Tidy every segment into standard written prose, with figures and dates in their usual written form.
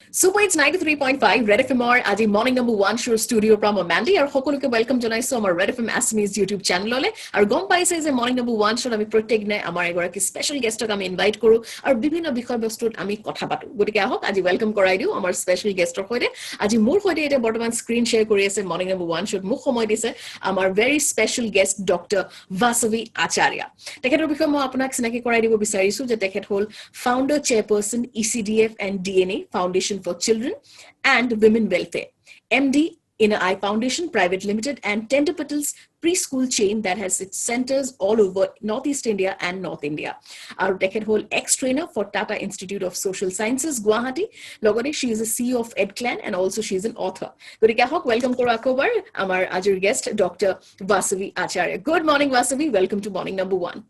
Super It's 93.5 Red FM আজি morning number 1 show studio from Mandy আৰু সকলোকে welcome জনাইছো আমাৰ Red FM Assamese YouTube channelলে আৰু গম পাইছে যে morning number 1 show আমি প্ৰত্যেক দিনে আমাৰ এগৰাকী স্পেশাল গেষ্টক আমি ইনভাইট কৰো আৰু বিভিন্ন বিষয়বস্তুত আমি কথা পাতো গতিকে আহক আজি ওয়েলকাম কৰাই দিও আমাৰ স্পেশাল গেষ্টৰ সৈতে আজি মোৰ সৈতে এটা বৰ্তমান স্ক্ৰিন শেয়াৰ কৰি আছে morning number 1 show মোক সময় দিছে আমাৰ very special guest Dr. Vasavi Acharya তেখেতৰ বিষয়ে মই আপোনাক চিনাকি কৰাই দিব বিচাৰিছো যে তেখেত হল founder chairperson ECDF and DNA Foundation for Children and Women Welfare, MD Inner Eye Foundation Private Limited and Tender Petals preschool chain that has its centers all over Northeast India and North India. Our decade whole ex-trainer for Tata Institute of Social Sciences, Guwahati. Logone, she is a CEO of EdClan and also she is an author. Gurikahok, welcome to Akobar, our Ajur guest, Dr. Vasavi Acharya. Good morning, Vasavi. Welcome to morning number 1.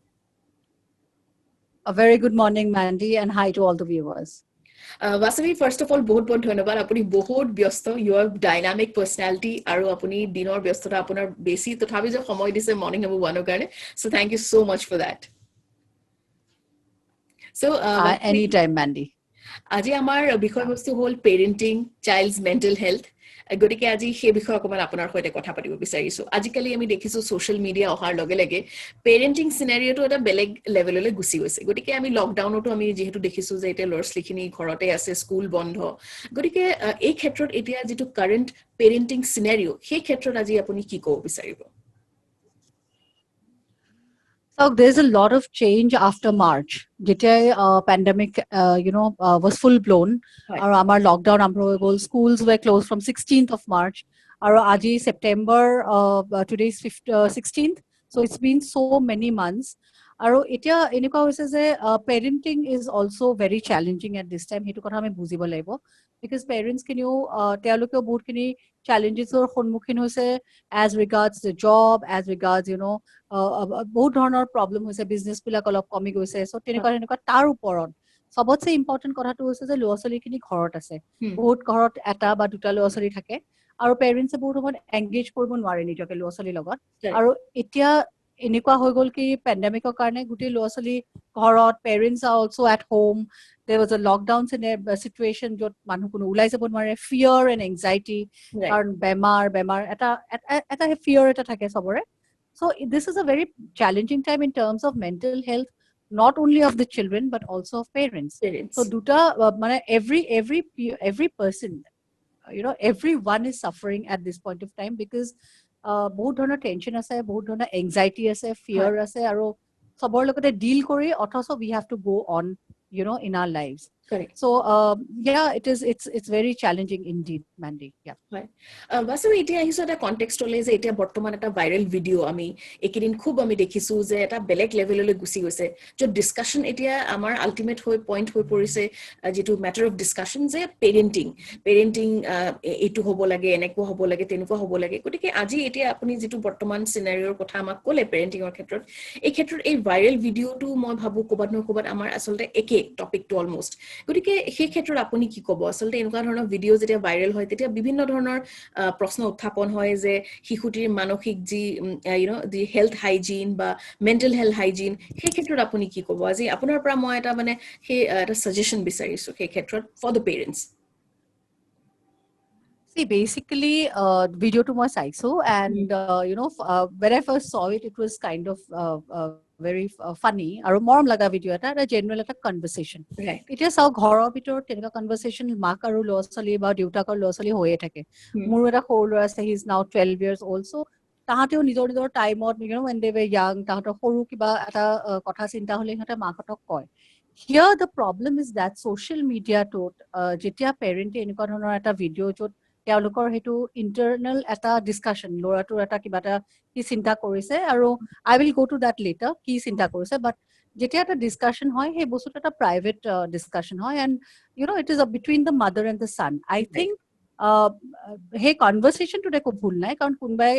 A very good morning, Mandy, and hi to all the viewers. Vasavi, first of all, বহুত ধন্যবাদ আপুনি বহুত ব্যস্ত your dynamic personality আৰু আপুনি দিনৰ ব্যস্ততা আপোনাৰ বেছি তথাপি যে সময় দিছে morning number 1 কাৰণে so thank you so much for that so anytime Mandy আজি আমাৰ বিষয়বস্তু হ'ল parenting child's mental health গতিকে আজি সেই বিষয়ে অকমান আপোনাৰ সৈতে কথা পাতিব বিচাৰিছো আজিকালি আমি দেখিছো সোশ্যাল মিডিয়া অহাৰ লগে লগে পেৰেন্টিং সিনাৰিওটো এটা বেলেগ লেভেললৈ গুছি গৈছে গতিকে আমি লকডাউনতো আমি যেহেতু দেখিছো যে এটা লৰ্ছলিখিনি ঘৰতে আছে স্কুল বন্ধ গতিকে এই ক্ষেত্ৰত এতিয়া যেটো কাৰেন্ট পেৰেন্টিং সিনাৰিও সেই ক্ষেত্ৰত আজি আপুনি কি ক'ব বিচাৰিব So there's a lot of change after March. যেতিয়া pandemic was full blown আৰু আমাৰ lockdown আৰম্ভ হৈ গ'ল schools were closed from 16th of March আৰু আজি September today is 16th so it's been so many months আৰু এতিয়া এনেকুৱা হৈছে যে parenting is also very challenging at this time হেতু কথা আমি বুজিব লাগিব because parents কিনিও তেওঁলোকেও বহুতখিনি challengesৰ সন্মুখীন হৈছে as regards the job as regards বহুত ধৰণৰ প্ৰবলেম হৈছে বিজনেস বিলাক অলপ কমি গৈছে সো তেনেকুৱা তাৰ ওপৰত সবতছে ইম্পৰ্টেন্ট কথাটো হৈছে যে ল'ৰা-ছোৱালীখিনি ঘৰত আছে বহুত ঘৰত এটা বা দুটা ল'ৰা-ছোৱালী থাকে আৰু পেৰেন্টছে বহুত সময় এংগেজ কৰিব নোৱাৰে নিজকে ল'ৰা-ছোৱালীৰ লগত আৰু এতিয়া এনেকুৱা হৈ গ'ল কি পেণ্ডেমিকৰ কাৰণে গুটেই ল'ৰা-ছোৱালী ঘৰত parents are also at home there was a lockdown situation যত মানুহ কোনো ওলাই যাব নোৱাৰে fear and anxiety কাৰণ বেমাৰ এটা fear এটা থাকে সবৰে so this is a very challenging time in terms of mental health not only of the children but also of parents. So duta every person everyone is suffering at this point of time because বহুত ধৰণৰ tension আছে বহুত ধৰণৰ anxiety আছে fear আছে আৰু সবৰ লগতে deal কৰি অথচ we have to go on in our lives. Correct. So it's very challenging indeed, Mandy. Yeah. Right. Vasavi, এতিয়া আহিছো এটা কনটেক্সটলে যে এতিয়া বৰ্তমান এটা ভাইৰাল ভিডিও আমি একিদিন খুব আমি দেখিছো যে এটা বেলেগ লেভেললৈ গুছি গৈছে যত ডিসকাশন এতিয়া আমাৰ আল্টিমেট হৈ পইণ্ট হৈ পৰিছে যেটো ম্যাটাৰ অফ ডিসকাশন যে পেৰেন্টিং এটো হ'ব লাগে এনেকুৱা হ'ব লাগে তেনেকুৱা হ'ব লাগে গতিকে আজি এতিয়া আপুনি যেটো বৰ্তমান সিনাৰিওৰ কথা আমাক ক'লে পেৰেন্টিংৰ ক্ষেত্ৰত এই ভাইৰাল ভিডিওটো মই ভাবো ক'বাত ন ক'বাত আমাৰ আসলতে একে টপিকটো অলমোস্ট গতিকে সেই ক্ষেত্ৰত আপুনি কি ক'ব আসলতে এনেকুৱা ধৰণৰ ভিডিও যেতিয়া ভাইৰাল হয় তেতিয়া বিভিন্ন ধৰণৰ প্ৰশ্ন উত্থাপন হয় যে শিশুটিৰ মানসিক যি দি হেলথ হাইজিন বা মেন্টাল হেলথ হাইজিন সেই ক্ষেত্ৰত আপুনি কি ক'ব আজি আপোনাৰ পৰা মই এটা মানে সেই এটা সাজেশন বিচাৰিছো সেই ক্ষেত্ৰত for the parents See, basically, video to my saiso, and when I first saw it, it was kind of very funny. Aru morom laga video eta, a general eta conversation. Right. It is how ghoro bitor tenka conversation mak aru losali ba deuta kar losali hoye thake. Muru eta horu ase, he is now 12 years old. So তাহাতেও নিজৰ টাইমত when they were young তাহাতৰ সৰু কিবা এটা কথা চিন্তা হলে সিহঁতে মাকহঁতক কয় here the problem is that social media টোত যেতিয়া পেৰেন্টে এনেকুৱা ধৰণৰ এটা ভিডিও যত তেওঁলোকৰ হেতু ইন্টাৰনাল এটা ডিসকাশন ল'ৰাটোৰ এটা কিবা এটা কি চিন্তা কৰিছে আৰু I will go to that later কি চিন্তা কৰিছে but যেতিয়া এটা ডিসকাশন হয় সেই বস্তুটো এটা প্ৰাইভেট ডিসকাশন হয় and it is between the mother and the son I think সেই কনভাৰসেশনটো একো ভুল নাই কাৰণ কোনবাই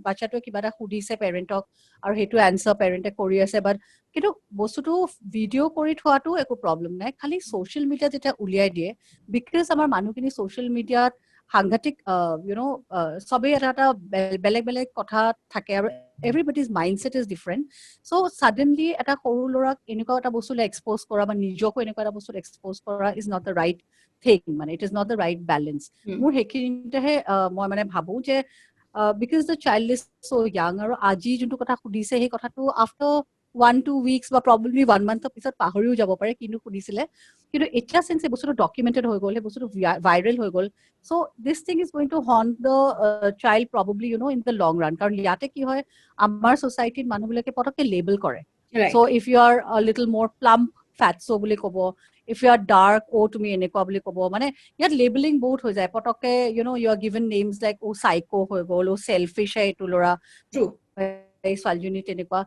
বাচ্চাটোৱে কিবা এটা সুধিছে পেৰেন্টক আৰু হেতু আনসাৰ পেৰেন্টে কৰি আছে বাট কিন্তু বস্তুটো ভিডিও কৰি থোৱাটো একো প্ৰবলেম নাই খালি সোশ্যাল মিডিয়া যেটা উলিয়াই দিয়ে বিকজ আমাৰ মানুহখিনি সোশ্যাল মিডিয়াত সাংঘাতিক সবে এটা বেলেগ বেলেগ কথা থাকে আৰু everybody's mindset is different. So suddenly eta horu lorak enuka eta bostu le expose kora ba nijoko enuka eta bostu expose kora is not the right thing, mane it is not the right balance. Mur hekinite he moi mane bhabu je because the child is so young aru aji juntu kotha khudise he kotha tu after 1-2 weeks বা probably 1 month পিছত পাহৰিও যাব পাৰে কিন্তু শুনিছিলে কিন্তু এতিয়া since এই বস্তুটো documented হৈ গ'ল এই বস্তুটো viral হৈ গ'ল so this thing is going to haunt the child probably in the long run কাৰণ ইয়াতে কি হয় আমাৰ society মানুহবিলাকে পটককে label কৰে so if you are a little more plump fatso বুলি ক'ব if you are dark তুমি এনেকুৱা বুলি ক'ব মানে ইয়াত labeling বহুত হৈ যায় পটককে you are given names like psycho হৈ গ'ল selfish এইটো ল'ৰা true এই ছোৱালীজনী তেনেকুৱা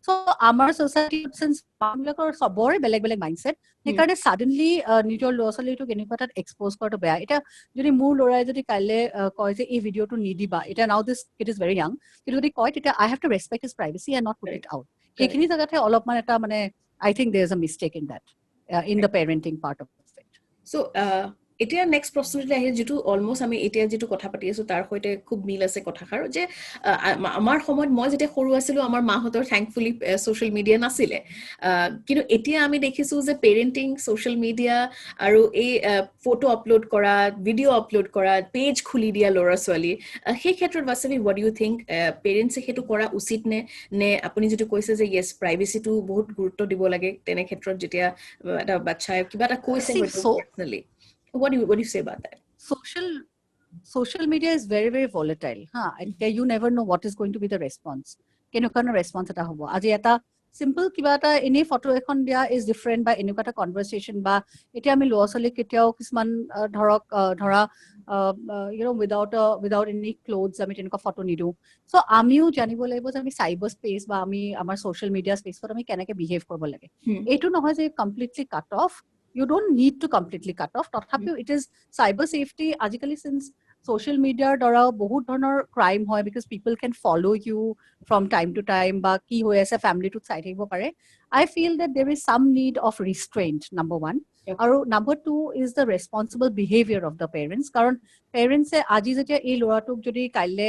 so আমাৰ society since মানুহবিলাকৰ সবৰে বেলেগ বেলেগ mindset সেইকাৰণে suddenly নিজৰ ল'ৰা ছোৱালীটোক এনেকুৱা তাত expose কৰাটো বেয়া এটা যদি মোৰ ল'ৰাই যদি কাইলে কয় যে এই ভিডিঅ'টো নিদিবা এটা now this kid is very young কিন্তু যদি কয় তেতিয়া I have to respect his privacy and not put it out সেইখিনি জাগাতে অলপমান এটা মানে I think there is a mistake in that in the parenting part of it so এতিয়া নেক্সট প্ৰশ্নটো আহে যেটো অলমোস্ট আমি এতিয়া যেটো কথা পাতি আছো তাৰ হৈতে খুব মিল আছে কথাখাৰ যে আমাৰ সময়ত মই যেতিয়া সৰু আছিলো আমাৰ মাহতৰ থ্যাঙ্কফুলি সোশ্যাল মিডিয়া নাছিলে কিন্তু এতিয়া আমি দেখিছো যে পেৰেন্টিং সোশ্যাল মিডিয়া আৰু এই ফটো আপলোড কৰা ভিডিও আপলোড কৰা পেজ খুলি দিয়া ল'ৰা ছোৱালী সেই ক্ষেত্ৰত বাসবি what do you think পেৰেন্টছে হেতু কৰা উচিত নে আপুনি যেটো কৈছে যে yes প্ৰাইভেচিটো বহুত গুৰুত্ব দিব লাগে তেনে ক্ষেত্ৰত যেতিয়া এটা বাচ্চাই কিবা এটা কৈছে personally What do you say about that? Social media is very very volatile. You never know what is going to be the response. Kenukana response eta hobo. Aji eta simple kiba eta any photo ekhon dia is different by enukata eta conversation ba eta ami loasali ketiao kisman dhorok dhora without any clothes ami tenuka photo nidu. So amiu janibo laibo je ami cyber space ba ami amar social media space for ami kenake behave korbo lage. Etu nohoy je completely cut off. You don't need to completely cut off. It is cyber safety. Ajikali since social media dora bahut dhৰণৰ crime hoy because people can follow you from time to time ba ki hoy ase family to side থাকিব পাৰে I feel that there is some need of restraint number 1 আৰু number 2 is the responsible behavior of the parents karon parents e aji jetia ei loratuk jodi kaile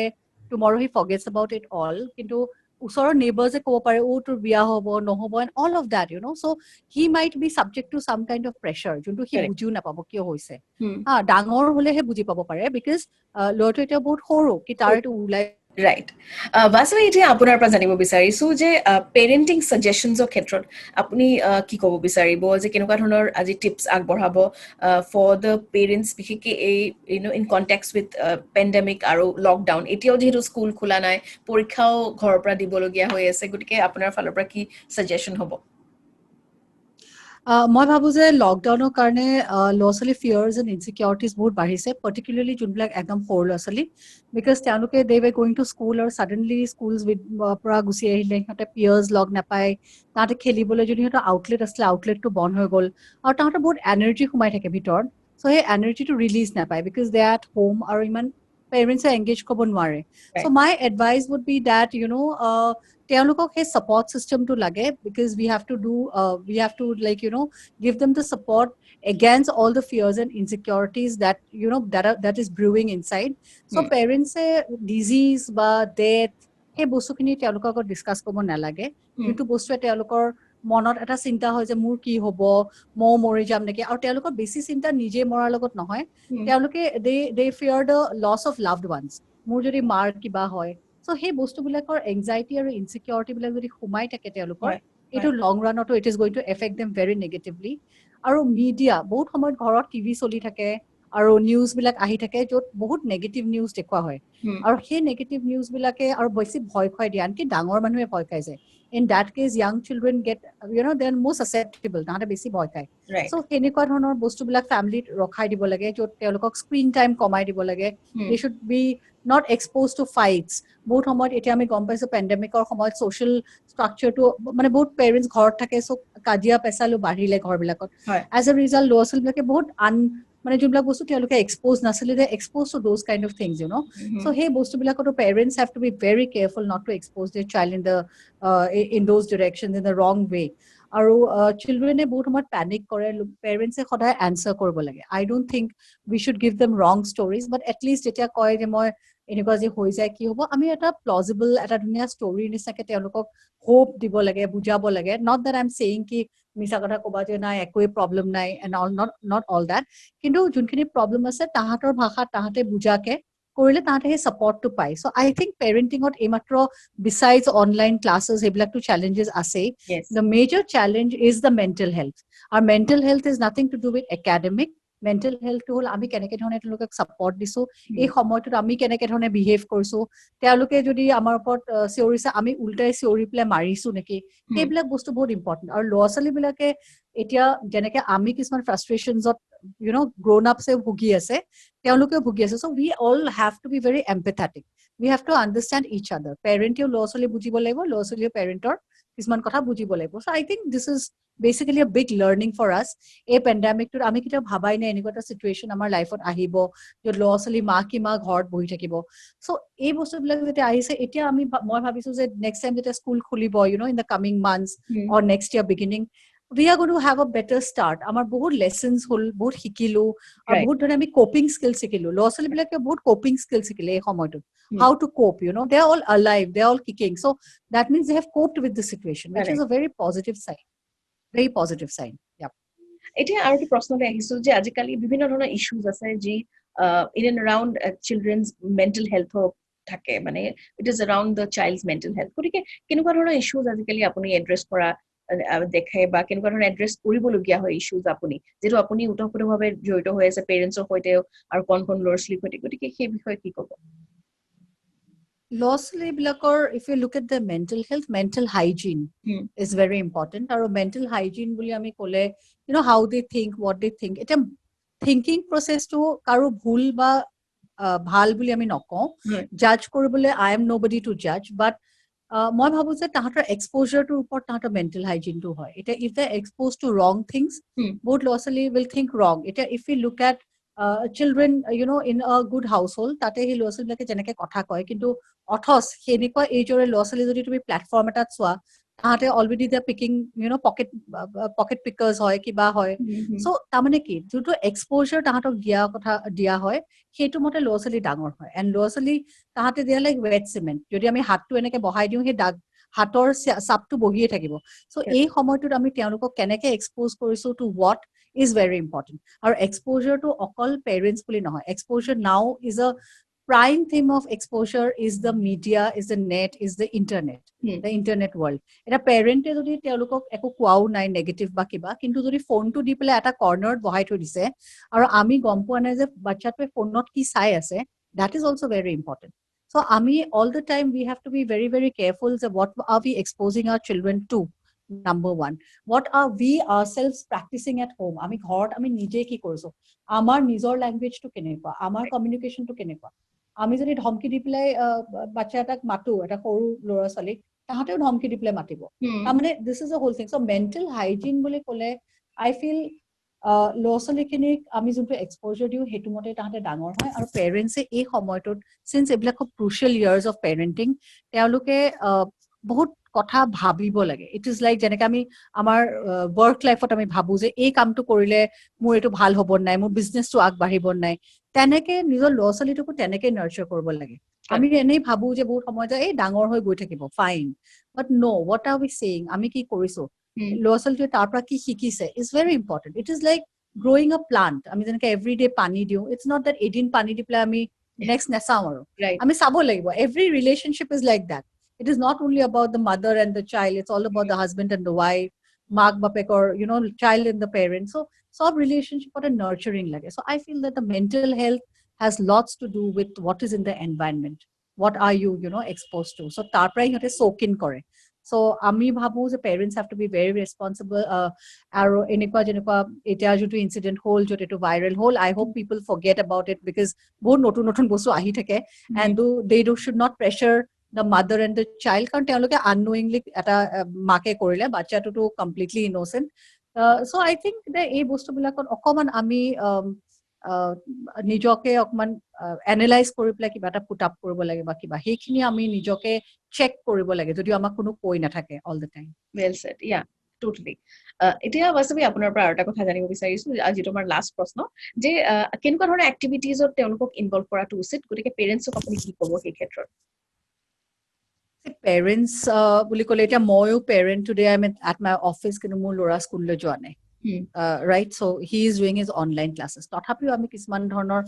tomorrow he forgets about it all kintu usor neighbors e kobo pare o tor biya hobo nohobo and all of that so he might be subject to some kind of pressure juntu he bujiu na pabo kiyo hoise dangor hole he buji pabo pare because lorto eta bahut horo ki tar etu ulai right বাসবি এতিয়া আপোনাৰ পৰা জানিব বিচাৰিছো যে parenting সাজেশনছৰ ক্ষেত্ৰত আপুনি কি ক'ব বিচাৰিব যে কেনেকুৱা ধৰণৰ আজি টিপছ আগবঢ়াব ফৰ দ্য পেৰেন্টছ বিশেষকৈ এই ইন কনটেক্সট উইথ পেণ্ডেমিক আৰু লকডাউন এতিয়াও যেহেতু স্কুল খোলা নাই পৰীক্ষাও ঘৰৰ পৰা দিবলগীয়া হৈ আছে গতিকে আপোনাৰ ফালৰ পৰা কি সাজেশন হ'ব মই ভাবো যে লকডাউনৰ কাৰণে ল'ছলি ফিয়াৰ্স এণ্ড ইনসিকিউৰিটিজ বহুত বাঢ়িছে পাৰ্টিকুলাৰলি যোনবিলাক একদম সৰু ল'ছলি বিকজ তেওঁলোকে দে ৱে গোইং টু স্কুল আৰু সাডেনলি স্কুলছ পৰা গুচি আহিলে সিহঁতে পিয়াৰ্স লগ নাপায় তাতে খেলিবলৈ যদি সিহঁতৰ আউটলেট আছিলে আউটলেটটো বন্ধ হৈ গ'ল আৰু তাহাঁতৰ বহুত এনাৰ্জি সোমাই থাকে ভিতৰত চ' সেই এনাৰ্জিটো ৰিলিজ নাপায় because they R at home আৰু ইমান পেৰেণ্টছে এংগেজ কৰিব নোৱাৰে চ' মাই এডভাইচ উড বি ডেট তেওঁলোকক সেই support system to lage because we have to like give them the support against all the fears and insecurities that that is brewing inside so parents say disease ba death he bostu kini তেওঁলোকক discuss kobo na lage কিন্তু বস্তু তেওঁলোকৰ মনত এটা চিন্তা হয় যে মোৰ কি হ'ব মই মৰি যাম নেকি আৰু তেওঁলোকৰ বেছি চিন্তা নিজে মৰাৰ লগত নহয় তেওঁলোকে they fear the loss of loved ones মোৰ যদি মাৰ কিবা হয় so hey bostu bilakor anxiety or insecurity bilak jodi humai thake telukor etu long run to it is going to affect them very negatively aru media bahut samoy ghorot tv choli thake aru news bilak ahi thake jot bahut negative news dekwa hoy aru he negative news bilake aru beshi bhoy khoi dian ki dangor manue bhoy khai jay in that case young children get they are more susceptible tahate beshi bhoy khai so henekwa dhonor bostu bilak family rokhai dibo lage jot telukok screen time komai dibo lage they should be not exposed to fights বহুত সময়ত এতিয়া আমি গম পাইছো পেণ্ডেমিকৰ সময়ত social ষ্ট্ৰাকচাৰটো মানে বহুত পেৰেন্টস ঘৰত থাকে সো কাজিয়া পেছালো বাঢ়িলে ঘৰবিলাকত এজ আ ৰিজাল্ট ল'ছল বিলাকে বহুত মানে যোনবিলাক বস্তু তেওঁলোকে এক্সপ'জ নাছিলে they expose to those kind of things so সেই বস্তুবিলাকতো parents have to be very careful not to expose their child in those directions in the wrong way আৰু চিলড্ৰেনে বহুত সময়ত পেনিক কৰে পেৰেন্টছে সদায় এনচাৰ কৰিব লাগে I don't think we should give them wrong stories but at least এতিয়া কয় যে মই এনেকুৱা যে হৈ যায় কি হ'ব আমি এটা প্লজিবল এটা ধুনীয়া ষ্টৰী নিচিনাকে তেওঁলোকক হোপ দিব লাগে বুজাব লাগে not that I am saying কি মিছা কথা ক'বা যে নাই একোৱে প্ৰব্লেম নাই and all not all that কিন্তু যোনখিনি প্ৰব্লেম আছে তাহাঁতৰ ভাষাত তাহাঁতে বুজাকে কৰিলে তাহাঁতে সেই ছাপৰ্টটো পায় চ' আই থিংক পেৰেণ্টিঙত এইমাত্ৰ বিচাইডছ অনলাইন ক্লাছেছ সেইবিলাকতো চেলেঞ্জেছ আছেই Yes. the major challenge is the mental health our mental health is nothing to do with academic mental health to হল আমি কেনেকে ধৰণে তেওঁলোকক সাপোৰ্ট দিছো এই সময়টোত আমি কেনেকে ধৰণে বিহেভ কৰিছো তেওঁলোকে যদি আমাৰ ওপৰত চিঞৰিছে আমি উল্টাই চিঞৰি পেলাই মাৰিছো নেকি সেইবিলাক বস্তু বহুত ইম্পৰ্টেণ্ট আৰু ল'ৰা ছোৱালী বিলাকে এতিয়া যেনেকে আমি কিছুমান ফ্ৰাষ্ট্ৰেশ্যনছত গ্ৰোন আপছে ভুগি আছে তেওঁলোকেও ভুগি আছে চ' we all have to be very empathetic we have to understand each other পেৰেণ্টেও ল'ৰা ছোৱালী বুজিব লাগিব ল'ৰা ছোৱালীও পেৰেণ্টৰ কিছুমান কথা বুজিব লাগিব so' I think this is basically a big learning for us এই পেণ্ডামিকটোত আমি কেতিয়াও ভাবাই নাই এনেকুৱা এটা চিটুৱেশ্যন আমাৰ লাইফত আহিব য'ত ল'ৰা ছোৱালী মা ঘৰত বহি থাকিব চ' এই বস্তুবিলাক যেতিয়া আহিছে এতিয়া মই ভাবিছো যে নেক্সট টাইম যেতিয়া স্কুল খুলিব in the coming months or next year beginning we are going to have a better start আমাৰ বহুত লেসনস হল বহুত শিকিলো আৰু বহুত ধৰণে আমি কোপিং স্কিল শিকিলো ল'ৰা ছোৱালী বিলাকে বহুত কোপিং স্কিল শিকিলে এই সময়টোত how to cope they are all alive they are all kicking so that means they have coped with the situation which is a very positive sign yeah এতিয়া আৰু কি প্ৰশ্নতে আহিছো যে আজিকালি বিভিন্ন ধৰণৰ ইস্যুজ আছে যি in and around children's mental health থাকে মানে it is around the child's mental health গতিকে কেনেকুৱা ধৰণৰ ইস্যুজ আজিকালি আপুনি এড্ৰেছ কৰা দেখে বা কেনেকুৱা ধৰণৰ এড্ৰেছ কৰিবলগীয়া হয় ইস্যুজ আপুনি যেটো আপুনি উতঃপুতভাৱে জড়িত হৈ আছে পেৰেণ্টছৰ সৈতে আৰু কোন ল'ৰা ছোৱালীৰ সৈতে গতিকে সেই বিষয়ে কি ক'ব ল'ৰা ছোৱালী বিলাকৰ if you look at the mental hygiene is very important আৰু mental hygiene বুলি আমি ক'লে how they think what they think এটা thinking process টো কাৰো ভুল বা ভাল বুলি আমি নকওঁ জাজ কৰিবলৈ I am nobody to judge but মই ভাবো যে তাহাঁতৰ এক্সপোজাৰটোৰ ওপৰত তাহাঁতৰ মেণ্টেল হাইজিনটো হয় এতিয়া if they expose to wrong things বহুত ল'ৰা ছোৱালী উইল থিংক ৰং এতিয়া if you look at children in a good household তাতে সেই ল'ৰা ছোৱালীবিলাকে যেনেকে কথা কয় কিন্তু অথচ সেনেকুৱা এইজৰে ল'ৰা ছোৱালী যদি তুমি প্লেটফৰ্ম এটাত চোৱা তাহাঁতে অলৰেডি দে পিকিং পকেট পিকাৰ্ছ হয় কিবা হয় চ' তাৰমানে কি যোনটো এক্সপ'জাৰ তাহাঁতক দিয়া হয় সেইটো মতে ল'ৰা ছোৱালী ডাঙৰ হয় এণ্ড ল'ৰা ছোৱালী তাহাঁতে দিয়া লাইক ৱেট চিমেণ্ট যদি আমি হাতটো এনেকে বহাই দিওঁ সেই হাতৰ চাপটো বহিয়ে থাকিব চ' এই সময়টোত আমি তেওঁলোকক কেনেকে এক্সপ'জ কৰিছো to what is very important আৰু এক্সপ'জাৰটো অকল পেৰেণ্টছ বুলি নহয় exposure now is a prime theme of exposure is the media is the net is the internet the internet world এটা পেৰেণ্টে যদি তেওঁলোকক একো কোৱাও নাই নেগেটিভ বা কিবা কিন্তু যদি ফোনটো দি পেলাই এটা কৰ্নাৰত বহাই থৈ দিছে আৰু আমি গম পোৱা নাই যে বাচ্চাটোৱে ফোনত কি চাই আছে that is also very important so ami all the time we have to be very very careful that what are we exposing our children to number one what are we ourselves practicing at home ami ghort ami nije ki koriso amar nijor language to kenekwa amar communication to kenekwa আমি যদি ধমকি দি পেলাই বাচ্চা এটাক মাতো এটা সৰু ল'ৰা ছোৱালীক তাহাঁতেও ধমকি দি পেলাই মাতিব তাৰমানে this is a whole thing so' mental hygiene বুলি ক'লে আই ফিল ল'ৰা ছোৱালীখিনিক আমি যোনটো এক্সপ'জাৰ দিওঁ সেইটো মতে তাহাঁতে ডাঙৰ হয় আৰু পেৰেণ্টছে এই সময়টোত চিন্স এইবিলাক খুব ক্ৰুচিয়েল ইয়াৰ্ছ অফ পেৰেণ্টিং তেওঁলোকে বহুত কথা ভাবিব লাগে ইট ইজ লাইক যেনেকে আমি আমাৰ ৱৰ্ক লাইফত আমি ভাবো যে এই কামটো কৰিলে মোৰ এইটো ভাল হ'ব নাই মোৰ বিজনেছটো আগবাঢ়িব নাই তেনেকে নিজৰ ল'ৰা ছোৱালীটোকো তেনেকে নাৰ্চাৰ কৰিব লাগে আমি এনেই ভাবো যে বহুত সময়ত এই ডাঙৰ হৈ গৈ থাকিব fine but now' what are we saying আমি কি কৰিছো ল'ৰা ছোৱালীটোৱে তাৰ পৰা কি শিকিছে is very important it is like growing a plant আমি যেনেকে এভৰি ডে পানী দিওঁ ইটছ নট দেট এদিন পানী দি পেলাই আমি নেক্সট নেচাওঁ আৰু আমি চাব লাগিব every relationship is like that it is not only about the mother and the child it's all about the husband and the wife mark bapek or child and the parent so sub relationship or a nurturing lage so I feel that the mental health has lots to do with what is in the environment what are you exposed to so tar prai hote soak in kore so ami bhabu the parents have to be very responsible aro enekwa jenekwa eta jotu incident hole jote to viral hole I hope people forget about it because bahut notun bostu ahi thake and they should not pressure the mother and the child কাৰণ তেওঁলোকে unknowingly এটা মাকে কৰিলে বাচ্চাটোতো completely innocent so I think that এই বস্তুবিলাকত অকমান আমি নিজকে অকমান এনালাইজ কৰি পেলাই কিবা এটা পুট আপ কৰিব লাগে বা কিবা সেইখিনি আমি নিজকে চেক কৰিব লাগে যদিও আমাক কোনো কৈ নাথাকে all the time well said yeah totally এতিয়া বাস্তৱে আপোনাৰ পৰা আৰু এটা কথা জানিব বিচাৰিছো আজি তোমাৰ লাষ্ট প্ৰশ্ন যে কেনেকুৱা ধৰণৰ এক্টিভিটিজত তেওঁলোকক ইনভলভ কৰাটো উচিত গতিকে পেৰেণ্টছক আপুনি কি ক'ব সেই ক্ষেত্ৰত পেৰেণ্টছ বুলি ক'লে এতিয়া ময়ো parent today I am at my office কিন্তু মোৰ ল'ৰা স্কুললৈ যোৱা নাই right so' he is doing his online classes তথাপিও আমি কিছুমান ধৰণৰ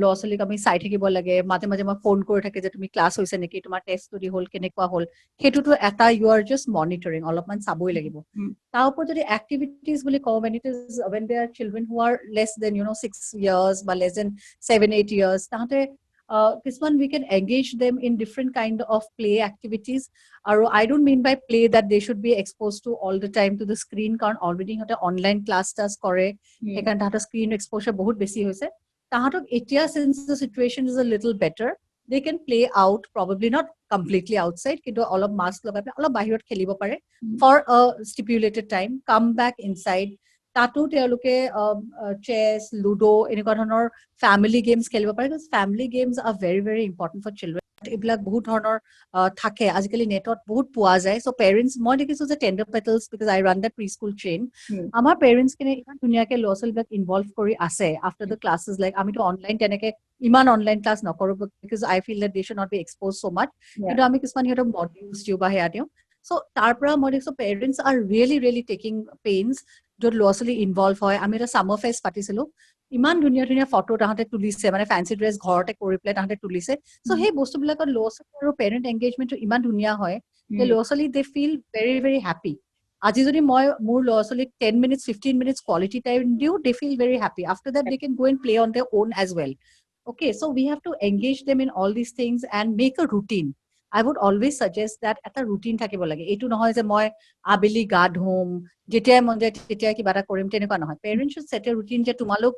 ল'ৰা ছোৱালীক আমি চাই থাকিব লাগে মাজে মাজে মই ফোন কৰি থাকে যে তুমি ক্লাছ হৈছে নেকি তোমাৰ টেষ্ট যদি হ'ল কেনেকুৱা হ'ল সেইটোতো এটা ইউ আৰ জাষ্ট মনিটৰিং অলপমান চাবই লাগিব তাৰ ওপৰত যদি এক্টিভিটিজ বুলি কওঁ when it is when there are children who are less than 6 years বা less than 7-8 years তাহাঁতে কিছুমান we can engage them in different kind of play activities আৰু I don't mean by play that they should be exposed to all the time to the screen কাৰণ already সিহঁতে online class কৰে সেইকাৰণে তাহাঁতৰ screen exposure বহুত বেছি হৈছে তাহাঁতক এতিয়া since the situation is a little better they can play out probably not completely outside কিন্তু অলপ mask লগাই পেলাই অলপ বাহিৰত খেলিব পাৰে for a stipulated time come back inside তাতো তেওঁলোকে চেছ লুডো এনেকুৱা ধৰণৰ ফ্যামিলি গেমছ খেলিব পাৰে because family games are very very important for children এইবিলাক বহুত ধৰণৰ থাকে আজিকালি নেটত বহুত পোৱা যায় so parents মই দেখিছো যে tender petals because I run that preschool chain আমাৰ parents কিনে ইমান ধুনীয়াকে ল'ৰা ছোৱালীবিলাক ইনভলভ কৰি আছে after the classes like আমিতো অনলাইন তেনেকে ইমান অনলাইন ক্লাছ নকৰো because I feel that they should not be exposed so much কিন্তু আমি কিছুমান সিহঁতক মডিউলছ দিওঁ বা সেয়া দিওঁ so তাৰ পৰা মই দেখিছো parents are really really taking pains য'ত ল'ৰা ছোৱালী ইনভলভ হয় আমি এটা সামাৰ ফেষ্ট পাতিছিলো ইমান ধুনীয়া ধুনীয়া ফটো তাহাঁতে তুলিছে মানে ফেন্সি ড্ৰেছ ঘৰতে কৰি পেলাই তাহাঁতে তুলিছে চ' সেই বস্তুবিলাকত ল'ৰা ছোৱালী আৰু পেৰেণ্ট এংগেজমেণ্টটো ইমান ধুনীয়া হয় যে ল'ৰা ছোৱালী they feel very very happy আজি যদি মই মোৰ ল'ৰা ছোৱালীক 10 minutes 15 minutes quality time দিওঁ they feel very happy after that they can go and play on their own as well okay so we have to engage them in all these things and make a routine I would always suggest that এটা routine থাকিব লাগে এইটো নহয় যে মই আবেলি গা ধুম যেতিয়াই মন যায় তেতিয়াই কিবা এটা কৰিম তেনেকুৱা নহয় parents should set a routine যে তোমালোক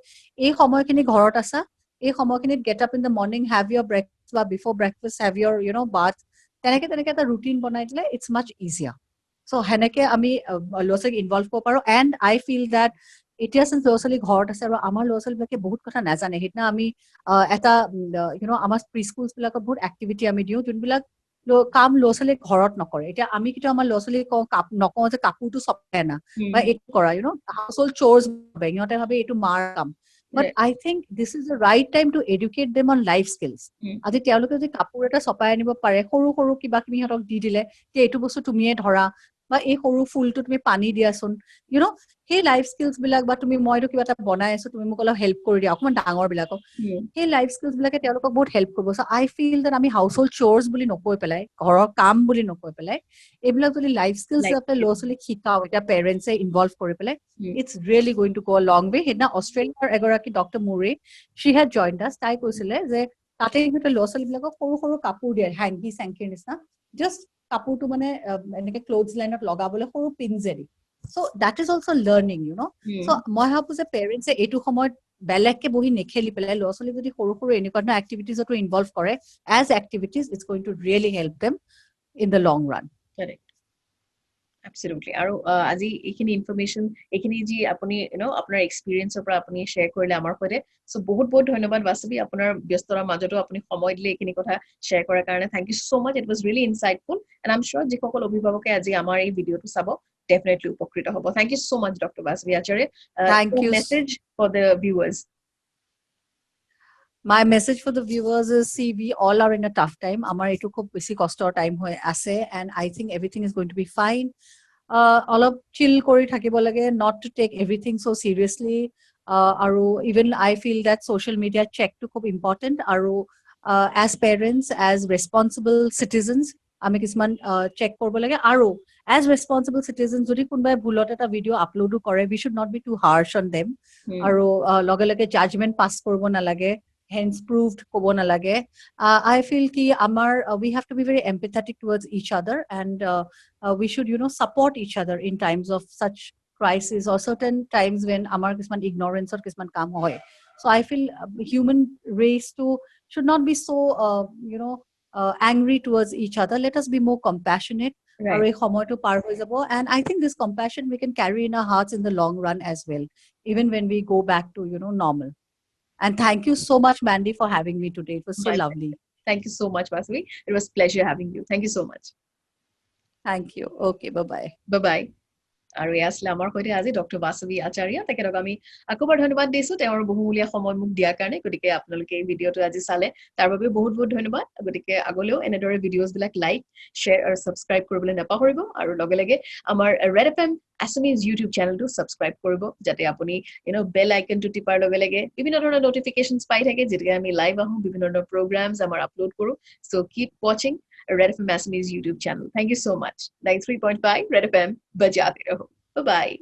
এই সময়খিনি ঘৰত আছা এই সময়খিনিত get up in the morning have your breakfast বা before breakfast have your bath তেনেকে এটা ৰুটিন বনাই দিলে ইটছ মাছ ইজিয়াৰ চ' সেনেকে আমি ল'ৰা ছোৱালীক ইনভলভ কৰিব পাৰো এণ্ড আই ফিল দেট এতিয়া চিন্স ল'ৰা ছোৱালী ঘৰত আছে আৰু আমাৰ ল'ৰা ছোৱালীবিলাকে বহুত কথা নাজানে সেইদিনা আমি এটা আমাৰ প্ৰি স্কুলছ বিলাকত বহুত এক্টিভিটি আমি দিওঁ যোনবিলাক কাম ল'ৰা ছোৱালীয়ে ঘৰত নকৰে এতিয়া আমি কিন্তু আমাৰ ল'ৰা ছোৱালীক নকওঁ যে কাপোৰটো চপাই আনা বা এইটো কৰা হাউচ হোল্ড চ'ৰ্ছ সিহঁতে ভাবে এইটো মাৰ কাম বাট আই think this is the right time to educate them on life skills আজি তেওঁলোকে যদি কাপোৰ এটা চপাই আনিব পাৰে সৰু সৰু কিবা কিবি সিহঁতক দি দিলে যে এইটো বস্তু তুমিয়ে ধৰা বা এই সৰু ফুলটো তুমি পানী দিয়াচোন সেই লাইফ স্কিলছ বিলাক বা মইতো কিবা এটা বনাই আছো তুমি মোক অলপ হেল্প কৰি দিয়া অকমান ডাঙৰ বিলাকক সেই লাইফ স্কিলছ বিলাকে তেওঁলোকক বহুত হেল্প কৰিব চ' আই ফিল দেট আমি হাউচ হোল্ড চ'ৰ্ছ বুলি নকৈ পেলাই ঘৰৰ কাম বুলি নকৈ পেলাই এইবিলাক যদি লাইফ স্কিলছ হিচাপে ল'ৰা ছোৱালীক শিকাও এতিয়া পেৰেণ্টছে ইনভলভ কৰি পেলাই ইটছ ৰিয়েলি গোইং টু গ' লং ৱে সেইদিনা অষ্ট্ৰেলিয়াৰ এগৰাকী ডক্টৰ মুৰে শ্বি হেড জইণ্ড আছ তাই কৈছিলে যে তাতে সিহঁতে ল'ৰা ছোৱালীবিলাকক সৰু সৰু কাপোৰ দিয়ে হেংকি চেংকিৰ নিচিনা জাষ্ট কাপোৰটো মানে এনেকে ক্লথছ লাইনত লগাবলৈ সৰু পিনজেৰি চ' দেট ইজ অলছ' লাৰ্ণিং চ' মই ভাবো যে পেৰেণ্টছে এইটো সময়ত বেলেগকে বহি নেখেলি পেলাই ল'ৰা ছোৱালী যদি সৰু সৰু এনেকুৱা ধৰণৰ এক্টিভিটিজতো ইনভলভ কৰে as activities it's going to really help them in the long run Absolutely. আৰু আজি এইখিনি ইনফৰমেশ্যন এইখিনি যি আপুনি আপোনাৰ এক্সপিৰিয়েঞ্চৰ পৰা আপুনি শ্বেয়াৰ কৰিলে আমাৰ সৈতে চ' বহুত বহুত ধন্যবাদ বাস্তৱী আপোনাৰ ব্যস্ততাৰ মাজতো আপুনি সময় দিলে এইখিনি কথা শ্বেয়াৰ কৰাৰ কাৰণে thank you so' much it was really insightful and I am sure যিসকল অভিভাৱকে আজি আমাৰ এই ভিডিঅ'টো চাব ডেফিনেটলি উপকৃত হ'ব thank you so' much doctor Bastavi Acharya message for the viewers My message for the viewers is, see, we all are in a tough time. Amar etu khub besi kostor time hoy ase, and I think everything is going to be fine. Alop chill kori thakibo lage, not to take everything so seriously. Aru even I feel that social media check to khub important. Aru as parents, as responsible citizens, আমি কিছুমান check korbo lage. Aru as responsible citizens, jodi kunbai bhulot eta video upload kore, we should not be too harsh on them. Aru lage lage judgment pass korbo na lage. Hence proved kobo nalage. I feel ki we have to be very empathetic towards each other, and we should support each other in times of such crisis or certain times when amar kisman ignorance or kisman kaam hoy. So I feel human race should not be so angry towards each other. Let us be more compassionate. And I think this compassion we can carry in our hearts in the long run as well, even when we go back to normal. And thank you so much, Mandy, for having me today. It was so lovely. Thank you so much, Vasavi. It was a pleasure having you. Thank you so much. Thank you. Okay, bye-bye. Bye-bye. আৰু এয়া আছিলে আমাৰ সৈতে আজি doctor বাসৱী আচাৰ্য তেখেতক আমি আকৌবাৰ ধন্যবাদ দিছো তেওঁৰ বহুমূলীয়া সময় মোক দিয়াৰ কাৰণে গতিকে আপোনালোকে এই ভিডিঅ'টো আজি চালে তাৰ বাবে বহুত বহুত ধন্যবাদ গতিকে আগলৈও এনেদৰে ভিডিঅ'জ বিলাক লাইক শ্বেয়াৰ আৰু ছাবস্ক্ৰাইব কৰিবলৈ নাপাহৰিব আৰু লগে লগে আমাৰ red F M Assamese YouTube চেনেলটো ছাবস্ক্ৰাইব কৰিব যাতে আপুনি বেল আইকনটো টিপাৰ লগে লগে বিভিন্ন ধৰণৰ নটিফিকেশ্যনছ পাই থাকে যেতিয়া আমি লাইভ আহোঁ বিভিন্ন ধৰণৰ প্ৰগ্ৰামছ আমাৰ আপলোড কৰোঁ চ' কিপ ৱাচিং Red FM Assamese YouTube channel. Thank you so much. 93.5 Red FM, bajate raho. Bye-bye.